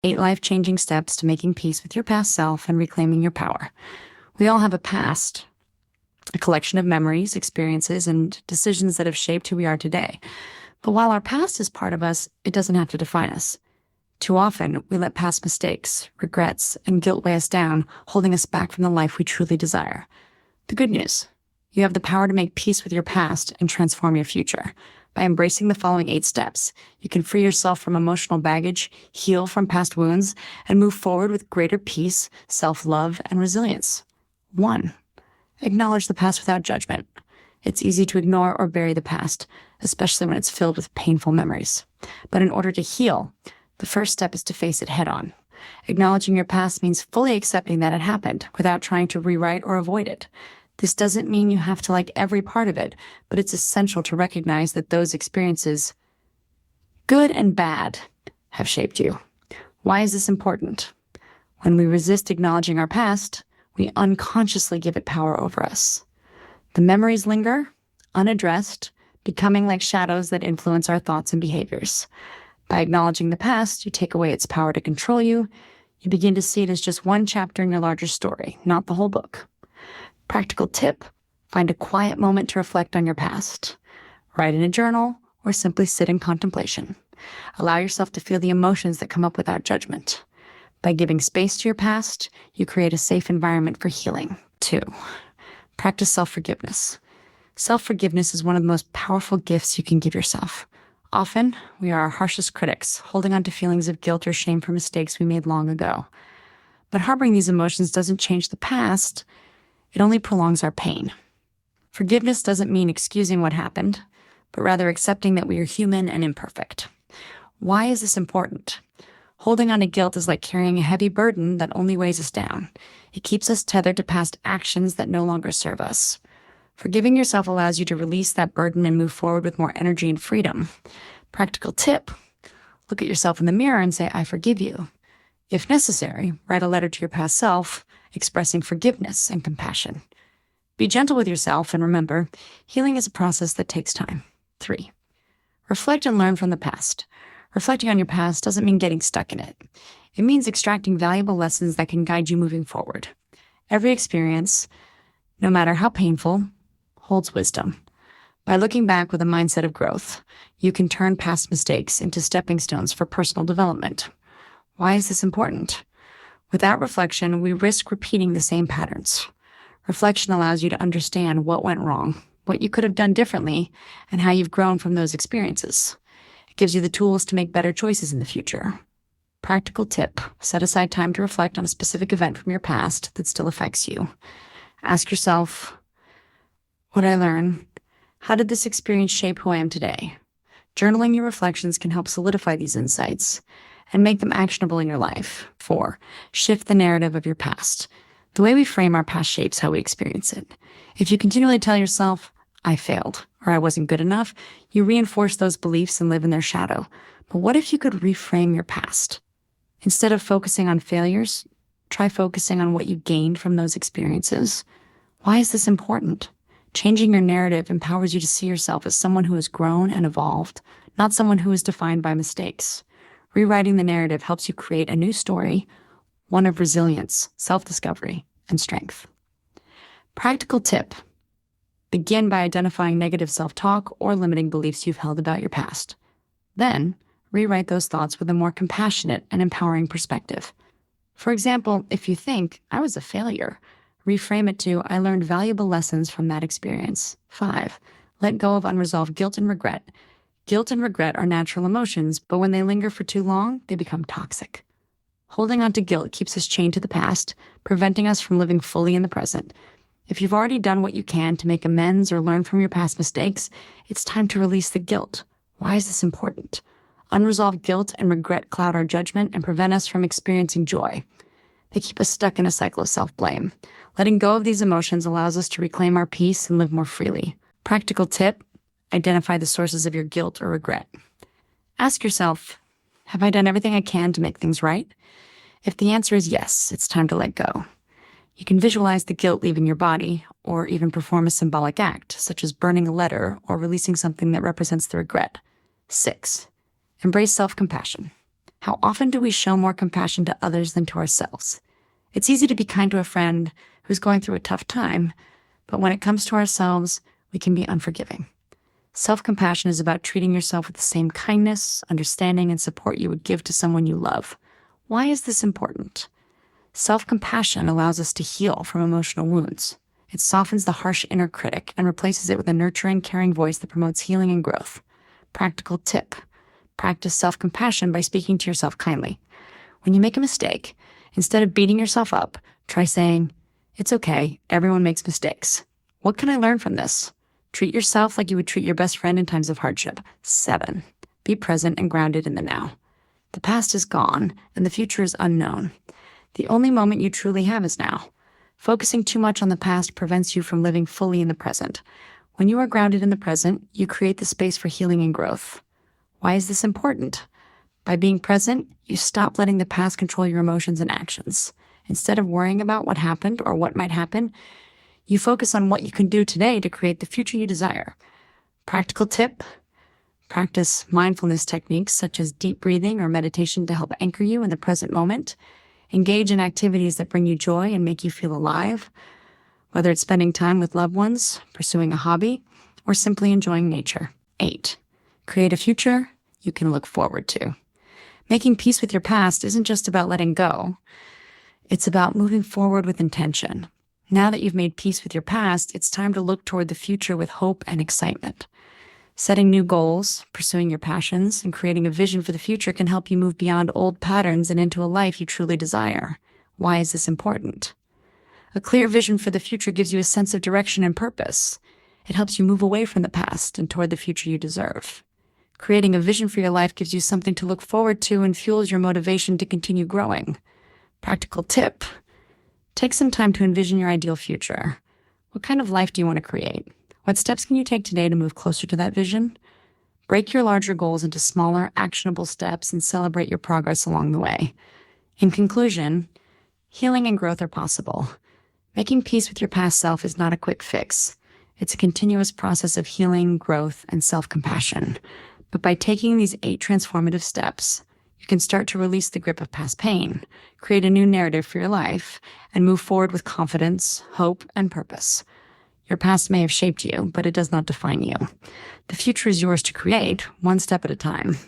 8 life-changing steps to making peace with your past self and reclaiming your power. We all have a past, a collection of memories, experiences, and decisions that have shaped who we are today. But while our past is part of us, it doesn't have to define us. Too often, we let past mistakes, regrets, and guilt weigh us down, holding us back from the life we truly desire. The good news: you have the power to make peace with your past and transform your future. By embracing the following 8 steps, you can free yourself from emotional baggage, heal from past wounds, and move forward with greater peace, self-love, and resilience. 1. Acknowledge the past without judgment. It's easy to ignore or bury the past, especially when it's filled with painful memories. But in order to heal, the first step is to face it head-on. Acknowledging your past means fully accepting that it happened without trying to rewrite or avoid it. This doesn't mean you have to like every part of it, but it's essential to recognize that those experiences, good and bad, have shaped you. Why is this important? When we resist acknowledging our past, we unconsciously give it power over us. The memories linger, unaddressed, becoming like shadows that influence our thoughts and behaviors. By acknowledging the past, you take away its power to control you. You begin to see it as just one chapter in your larger story, not the whole book. Practical tip: find a quiet moment to reflect on your past. Write in a journal or simply sit in contemplation. Allow yourself to feel the emotions that come up without judgment. By giving space to your past, you create a safe environment for healing. 2. Practice self-forgiveness. Self-forgiveness is one of the most powerful gifts you can give yourself. Often, we are our harshest critics, holding on to feelings of guilt or shame for mistakes we made long ago. But harboring these emotions doesn't change the past. It only prolongs our pain. Forgiveness doesn't mean excusing what happened, but rather accepting that we are human and imperfect. Why is this important? Holding on to guilt is like carrying a heavy burden that only weighs us down. It keeps us tethered to past actions that no longer serve us. Forgiving yourself allows you to release that burden and move forward with more energy and freedom. Practical tip: look at yourself in the mirror and say, "I forgive you." If necessary, write a letter to your past self, expressing forgiveness and compassion. Be gentle with yourself, and remember, healing is a process that takes time. 3. Reflect and learn from the past. Reflecting on your past doesn't mean getting stuck in it. It means extracting valuable lessons that can guide you moving forward. Every experience, no matter how painful, holds wisdom. By looking back with a mindset of growth, you can turn past mistakes into stepping stones for personal development. Why is this important? Without reflection, we risk repeating the same patterns. Reflection allows you to understand what went wrong, what you could have done differently, and how you've grown from those experiences. It gives you the tools to make better choices in the future. Practical tip: set aside time to reflect on a specific event from your past that still affects you. Ask yourself, what did I learn? How did this experience shape who I am today? Journaling your reflections can help solidify these insights and make them actionable in your life. 4. Shift the narrative of your past. The way we frame our past shapes how we experience it. If you continually tell yourself, "I failed," or "I wasn't good enough," you reinforce those beliefs and live in their shadow. But what if you could reframe your past? Instead of focusing on failures, try focusing on what you gained from those experiences. Why is this important? Changing your narrative empowers you to see yourself as someone who has grown and evolved, not someone who is defined by mistakes. Rewriting the narrative helps you create a new story, one of resilience, self-discovery, and strength. Practical tip: begin by identifying negative self-talk or limiting beliefs you've held about your past. Then, rewrite those thoughts with a more compassionate and empowering perspective. For example, if you think, "I was a failure," reframe it to, "I learned valuable lessons from that experience." 5. Let go of unresolved guilt and regret. Guilt and regret are natural emotions, but when they linger for too long, they become toxic. Holding on to guilt keeps us chained to the past, preventing us from living fully in the present. If you've already done what you can to make amends or learn from your past mistakes, it's time to release the guilt. Why is this important? Unresolved guilt and regret cloud our judgment and prevent us from experiencing joy. They keep us stuck in a cycle of self-blame. Letting go of these emotions allows us to reclaim our peace and live more freely. Practical tip: identify the sources of your guilt or regret. Ask yourself, have I done everything I can to make things right? If the answer is yes, it's time to let go. You can visualize the guilt leaving your body, or even perform a symbolic act, such as burning a letter or releasing something that represents the regret. 6. Embrace self-compassion. How often do we show more compassion to others than to ourselves? It's easy to be kind to a friend who's going through a tough time, but when it comes to ourselves, we can be unforgiving. Self-compassion is about treating yourself with the same kindness, understanding, and support you would give to someone you love. Why is this important? Self-compassion allows us to heal from emotional wounds. It softens the harsh inner critic and replaces it with a nurturing, caring voice that promotes healing and growth. Practical tip: practice self-compassion by speaking to yourself kindly. When you make a mistake, instead of beating yourself up, try saying, "It's okay, everyone makes mistakes. What can I learn from this?" Treat yourself like you would treat your best friend in times of hardship. 7. Be present and grounded in the now. The past is gone, and the future is unknown. The only moment you truly have is now. Focusing too much on the past prevents you from living fully in the present. When you are grounded in the present, you create the space for healing and growth. Why is this important? By being present, you stop letting the past control your emotions and actions. Instead of worrying about what happened or what might happen, you focus on what you can do today to create the future you desire. Practical tip: practice mindfulness techniques such as deep breathing or meditation to help anchor you in the present moment. Engage in activities that bring you joy and make you feel alive, whether it's spending time with loved ones, pursuing a hobby, or simply enjoying nature. 8. Create a future you can look forward to. Making peace with your past isn't just about letting go. It's about moving forward with intention. Now that you've made peace with your past, it's time to look toward the future with hope and excitement. Setting new goals, pursuing your passions, and creating a vision for the future can help you move beyond old patterns and into a life you truly desire. Why is this important? A clear vision for the future gives you a sense of direction and purpose. It helps you move away from the past and toward the future you deserve. Creating a vision for your life gives you something to look forward to and fuels your motivation to continue growing. Practical tip: take some time to envision your ideal future. What kind of life do you want to create? What steps can you take today to move closer to that vision? Break your larger goals into smaller, actionable steps and celebrate your progress along the way. In conclusion, healing and growth are possible. Making peace with your past self is not a quick fix. It's a continuous process of healing, growth, and self-compassion. But by taking these 8 transformative steps, you can start to release the grip of past pain, create a new narrative for your life, and move forward with confidence, hope, and purpose. Your past may have shaped you, but it does not define you. The future is yours to create, one step at a time.